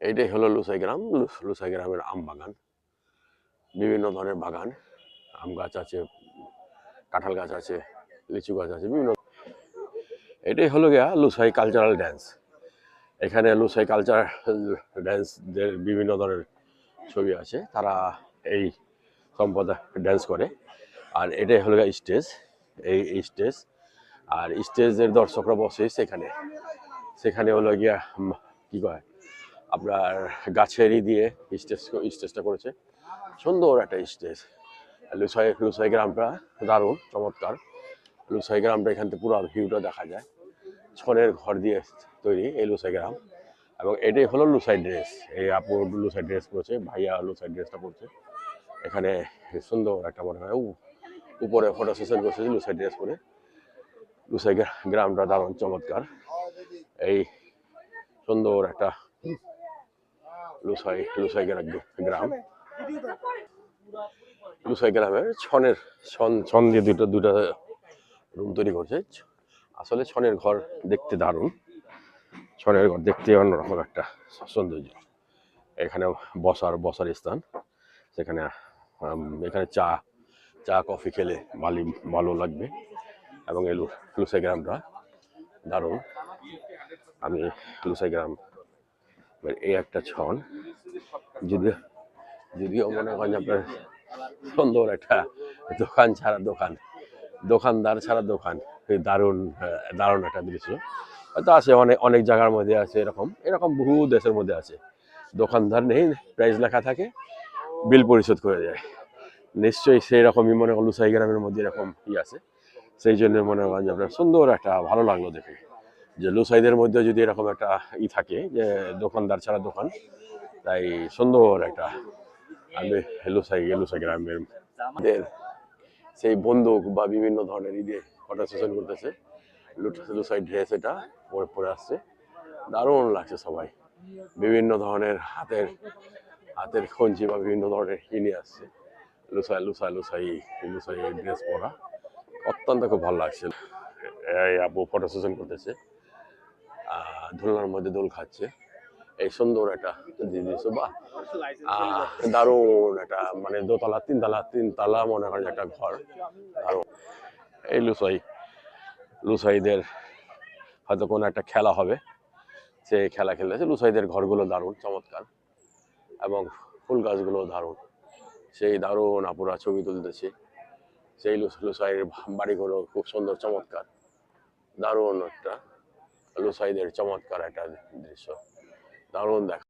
এইটাই হলো লুসাই গ্রাম। লুসাই গ্রামের আম বাগান, বিভিন্ন ধরনের বাগান, আম গাছ আছে, কাঁঠাল গাছ আছে, লিচু গাছ আছে, বিভিন্ন। এটাই হলো গিয়া লুসাই কালচারাল ড্যান্স। এখানে লুসাই কালচারাল ড্যান্সদের বিভিন্ন ধরনের ছবি আছে, তারা এই সম্প্রদায় ড্যান্স করে। আর এটাই হলো গিয়া স্টেজ, এই স্টেজ। আর স্টেজের দর্শকরা বসে সেখানে, সেখানে হলো গিয়া কি কয় আপনার গাছেরই দিয়ে স্টেজটা করেছে। সুন্দর একটা স্টেজ। লুসাই গ্রামটা দারুণ চমৎকার। লুসাই গ্রামটা এখান থেকে পুরো ভিউটা দেখা যায়। ছনের ঘর দিয়ে তৈরি এই লুসাই গ্রাম। এবং এটাই হলো লুসাই ড্রেস। এই আপু লুসাই ড্রেস পরেছে, ভাইয়া লুসাই ড্রেসটা পরছে। এখানে সুন্দর একটা মনে হয় উপরে ফটো সেশন করছে লুসাই ড্রেস পরে। লুসাই গ্রামটা দারুণ চমৎকার। এই সুন্দর একটা লুসাই গ্রাম। লুসাই গ্রামের ছন দিয়ে দুটা রুম তৈরি করছে। আসলে ছনের ঘর দেখতে দারুণ, ছনের ঘর দেখতে অন্যরকম একটা সৌন্দর্য। এখানে বসার স্থান, সেখানে এখানে চা কফি খেলে ভালো লাগবে। এবং এই লুসাই গ্রামটা দারুণ। আমি লুসাই গ্রাম এই একটা ছন, যদিও মনে করেন আপনার সুন্দর একটা দোকানদার ছাড়া দোকান, দারুণ একটা দৃশ্য। হয়তো আছে অনেক জায়গার মধ্যে আছে, এরকম বহু দেশের মধ্যে আছে, দোকানদার নেই, প্রাইস লেখা থাকে, বিল পরিশোধ করে যায়। নিশ্চয়ই সেই রকমই মনে করেন লুসাই গ্রামের মধ্যে এরকম আছে। সেই জন্য মনে করেন যে আপনার সুন্দর একটা ভালো লাগলো দেখে, যে লুসাইদের মধ্যে যদি এরকম একটা থাকে যে দোকানদার ছাড়া দোকান। তাই সুন্দর একটা আমি লুসাই গ্রামের সেই বন্দুক বা বিভিন্ন ধরনের ঈদে ফটো সেশন করতেছে। লুসাই ড্রেস এটা পরে আসছে, দারুণ লাগছে সবাই। বিভিন্ন ধরনের হাতের খঞ্জি বা বিভিন্ন ধরনের নিয়ে আসছে। লুসাই ড্রেস পরা অত্যন্ত খুব ভালো লাগছে। এই আপু ফটো সেশন করতেছে, দোলনার মধ্যে দোল খাচ্ছে। এই সুন্দর একটা দৃশ্য, বা দারুণ একটা মানে তিনতলা মনে হয় একটা ঘর, দারুণ। এই লুসাইদের হয়তো কোনো একটা খেলা হবে, সেই খেলা খেলতেছে। লুসাইদের ঘরগুলো দারুণ চমৎকার, এবং ফুল গাছগুলো দারুণ, সেই দারুণ আপুরা ছবি তুলতেছে। সেই লুসাইয়ের বাড়িগুলো খুব সুন্দর চমৎকার, দারুণ একটা লুসাইদের চমৎকার একটা দৃশ্য, দারুণ দেখা।